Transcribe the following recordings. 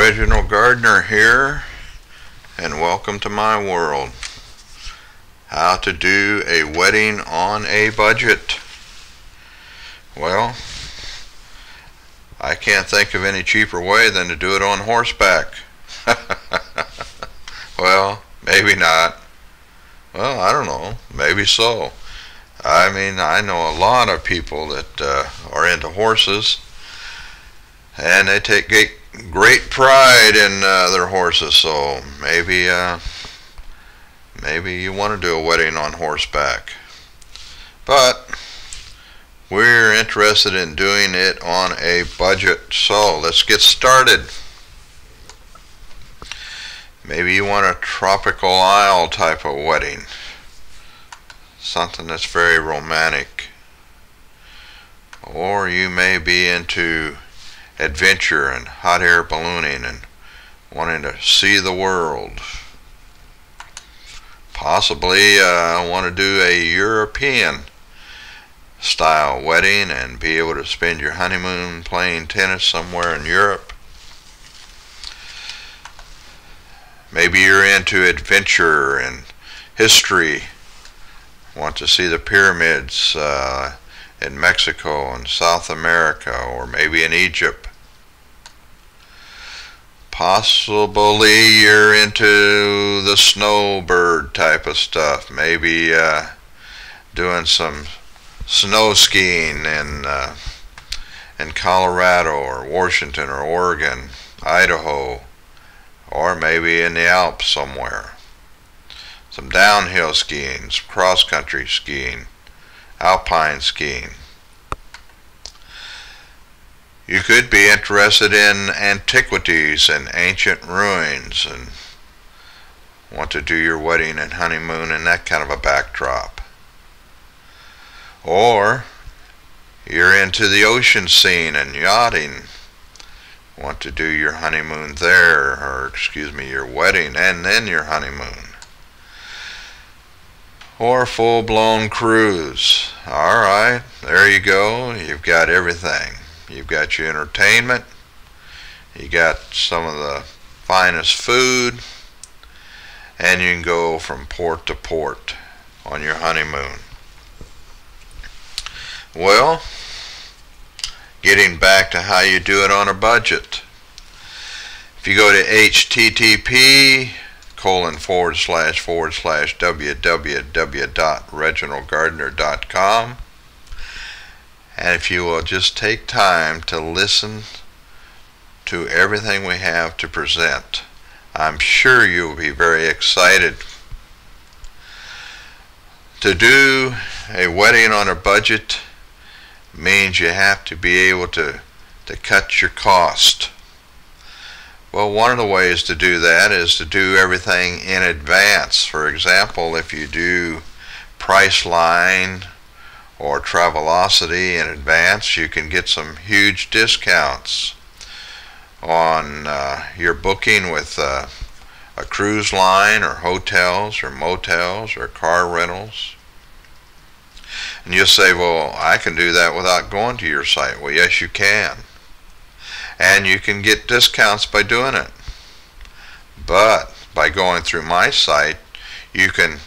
Reginald Gardner here, and welcome to my world. How to do a wedding on a budget. Well, I can't think of any cheaper way than to do it on horseback. Well, maybe not. Well, I don't know. Maybe so. I mean, I know a lot of people that are into horses, and they take great pride in their horses. So maybe you want to do a wedding on horseback, but we're interested in doing it on a budget. So let's get started. Maybe you want a tropical isle type of wedding, something that's very romantic. Or you may be into adventure and hot air ballooning and wanting to see the world. Possibly want to do a European style wedding and be able to spend your honeymoon playing tennis somewhere in Europe. Maybe you're into adventure and history, want to see the pyramids in Mexico and South America, or maybe in Egypt. Possibly you're into the snowbird type of stuff, maybe doing some snow skiing in Colorado or Washington or Oregon, Idaho, or maybe in the Alps somewhere. Some downhill skiing, some cross-country skiing, alpine skiing. You could be interested in antiquities and ancient ruins and want to do your wedding and honeymoon in that kind of a backdrop. Or you're into the ocean scene and yachting, want to do your honeymoon there, or your wedding and then your honeymoon. Or full-blown cruise. Alright, there you go. You've got everything. You've got your entertainment. You got some of the finest food. And you can go from port to port on your honeymoon. Well, getting back to how you do it on a budget. If you go to http://www.reginaldgardner.com, and if you will just take time to listen to everything we have to present, I'm sure you'll be very excited. To do a wedding on a budget means you have to be able to cut your cost. Well, one of the ways to do that is to do everything in advance. For example, if you do Priceline or Travelocity in advance, you can get some huge discounts on your booking with a cruise line or hotels or motels or car rentals. And you'll say, well, I can do that without going to your site. Well, yes, you can. And you can get discounts by doing it. But by going through my site, you can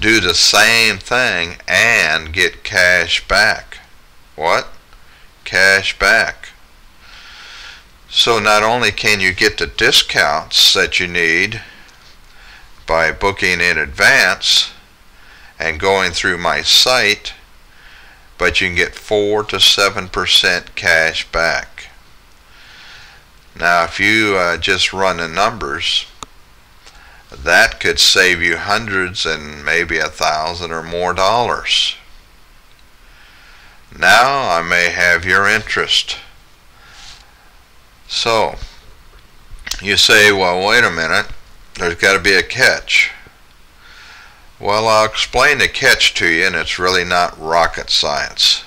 do the same thing and get cash back. What? Cash back. So not only can you get the discounts that you need by booking in advance and going through my site, but you can get 4 to 7% cash back. Now if you just run the numbers, that could save you hundreds and maybe $1,000 or more dollars. Now I may have your interest. So you say, well, wait a minute, there's got to be a catch. Well, I'll explain the catch to you, and it's really not rocket science.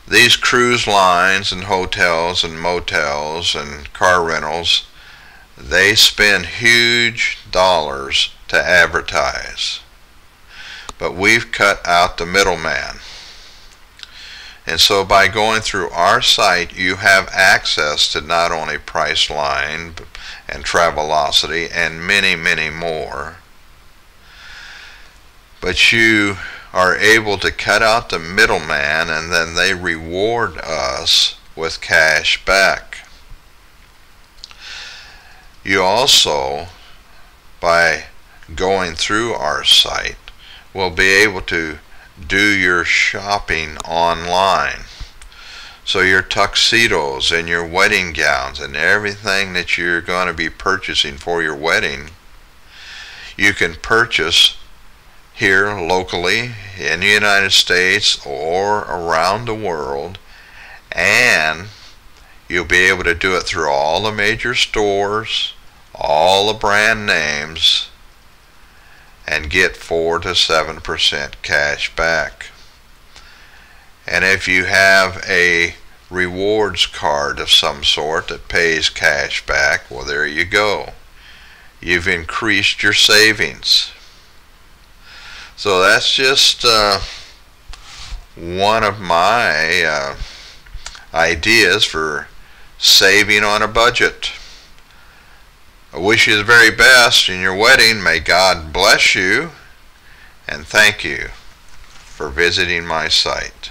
These cruise lines and hotels and motels and car rentals, they spend huge dollars to advertise. But we've cut out the middleman. And so by going through our site, you have access to not only Priceline and Travelocity and many, many more, but you are able to cut out the middleman, and then they reward us with cash back. You also, by going through our site, will be able to do your shopping online. So your tuxedos and your wedding gowns and everything that you're going to be purchasing for your wedding, you can purchase here locally in the United States or around the world, and you'll be able to do it through all the major stores, all the brand names, and get 4 to 7% cash back. And if you have a rewards card of some sort that pays cash back, well, there you go. You've increased your savings. So that's just one of my ideas for saving on a budget. I wish you the very best in your wedding. May God bless you, and thank you for visiting my site.